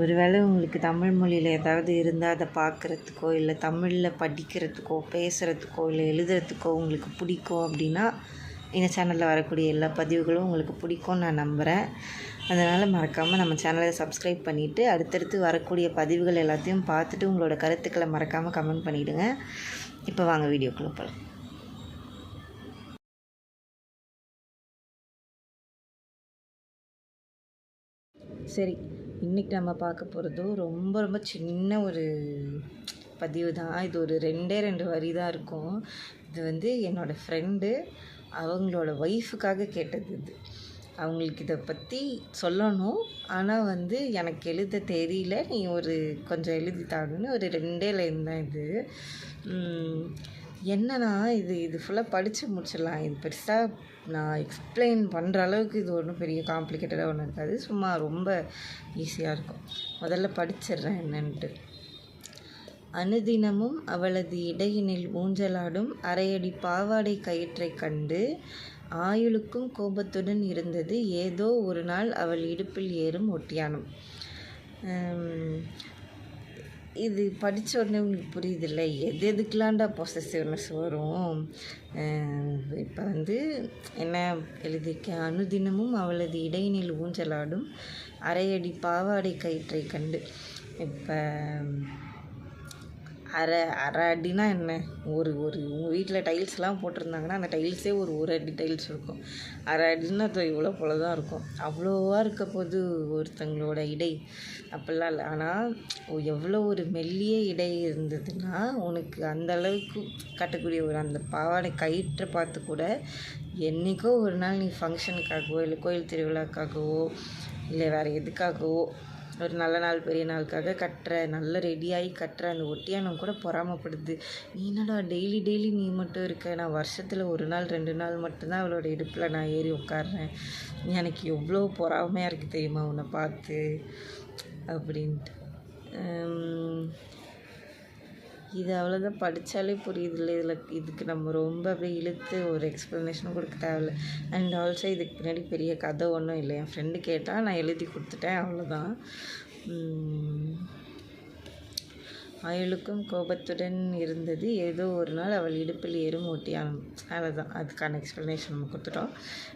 ஒருவேளை உங்களுக்கு தமிழ் மொழியில் ஏதாவது இருந்தால் அதை பார்க்குறதுக்கோ இல்லை தமிழில் படிக்கிறதுக்கோ பேசுகிறதுக்கோ இல்லை எழுதுறதுக்கோ உங்களுக்கு பிடிக்கும் அப்படின்னா இந்த சேனலில் வரக்கூடிய எல்லா பதிவுகளும் உங்களுக்கு பிடிக்கும்னு நான் நம்புகிறேன். அதனால் மறக்காமல் நம்ம சேனலை சப்ஸ்கிரைப் பண்ணிவிட்டு அடுத்தடுத்து வரக்கூடிய பதிவுகள் எல்லாத்தையும் பார்த்துட்டு உங்களோட கருத்துக்களை மறக்காமல் கமெண்ட் பண்ணிவிடுங்க. இப்போ வாங்க வீடியோக்குள்ளே போகலாம். சரி, இன்றைக்கி நம்ம பார்க்க போகிறதும் ரொம்ப ரொம்ப சின்ன ஒரு பதிவு தான். இது ஒரு 2 வரி தான் இருக்கும். இது என்னோடய ஃப்ரெண்டு அவங்களோட ஒய்ஃபுக்காக கேட்டது. இது அவங்களுக்கு இதை பற்றி சொல்லணும், ஆனால் எனக்கு எழுத தெரியல, நீ கொஞ்சம் எழுதி தாடுன்னு ஒரு 2 லைன் தான் இது. என்னன்னா இது ஃபுல்லாக படித்து முடிச்சிடலாம். இது பெருசாக நான் எக்ஸ்பிளைன் பண்ணுற அளவுக்கு இது ஒன்றும் பெரிய காம்ப்ளிகேட்டடாக ஒன்றும் இருக்காது. சும்மா ரொம்ப ஈஸியாக இருக்கும். முதல்ல படிச்சிடுறேன் என்னன்ட்டு. அனுதினமும் அவளது இடையினில் ஊஞ்சலாடும் அரையடி பாவாடை கயிற்றை கண்டு ஆயுளுக்கும் கோபத்துடன் இருந்தது ஏதோ ஒரு நாள் அவள் இடுப்பில் ஏறும் ஒட்டியானம். இது படித்த உடனே உங்களுக்கு புரியுதில்லை, எதுக்கெலாண்டா பொசசிவ்னஸ் வரும். இப்போ என்ன எழுதியிருக்கேன், அனுதினமும் அவளது இடையினில் ஊஞ்சலாடும் அரையடி பாவாடை கயிற்றை கண்டு. இப்போ அரை அடினா என்ன, உங்கள் வீட்டில் டைல்ஸ்லாம் போட்டிருந்தாங்கன்னா அந்த டைல்ஸே ஒரு அடி டைல்ஸ் இருக்கும். அரை அடின்னா அது இவ்வளோ போல தான் இருக்கும். அவ்வளோவா இருக்க போது ஒருத்தங்களோட இடை அப்படிலாம் இல்லை. ஆனால் எவ்வளோ ஒரு மெல்லிய இடை இருந்ததுன்னா உனக்கு அந்தளவுக்கு கட்டக்கூடிய அந்த பாவாடை கயிற்றை பார்த்து கூட என்றைக்கோ ஒரு நாள் நீ ஃபங்க்ஷனுக்காகவோ இல்லை கோயில் திருவிழாக்காகவோ இல்லை வேறு எதுக்காகவோ ஒரு நல்ல நாள் பெரிய நாளுக்காக கட்டுற, நல்ல ரெடியாகி கட்டுற அந்த ஒட்டியானம் கூட பொறாமப்படுது. நீ என்னடா டெய்லி நீ மட்டும் இருக்க, நான் வருஷத்தில் 1 நாள் 2 நாள் மட்டும்தான் அவளோட இடுப்பில் நான் ஏறி உட்காடுறேன், எனக்கு எவ்வளோ பொறாமையாக இருக்குது தெரியுமா உன்னை பார்த்து அப்படின்ட்டு. இது அவ்வளோதான், படித்தாலே புரியுதில்லை. இதுக்கு நம்ம ரொம்ப அப்படியே இழுத்து ஒரு எக்ஸ்ப்ளனேஷனும் கொடுக்க தேவையில்லை. அண்ட் ஆல்சோ இதுக்கு பின்னாடி பெரிய கதை ஒன்றும் இல்லை. என் ஃப்ரெண்டு கேட்டால் நான் எழுதி கொடுத்துட்டேன், அவ்வளோதான். ஆயுளுக்கும் கோபத்துடன் இருந்தது ஏதோ ஒரு நாள் அவள் இடுப்பில் ஏறும் ஒட்டியானம். அவ்வளோதான், அதுக்கான எக்ஸ்ப்ளனேஷன் நம்ம கொடுத்துட்டோம்.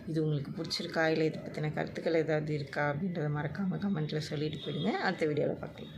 இது உங்களுக்கு பிடிச்சிருக்கா இல்லை இதை பற்றின கருத்துக்கள் ஏதாவது இருக்கா அப்படின்றத மறக்காமல் கமெண்ட்டில் சொல்லிட்டு போயிடுங்க. அடுத்த வீடியோவில் பார்க்கலாம்.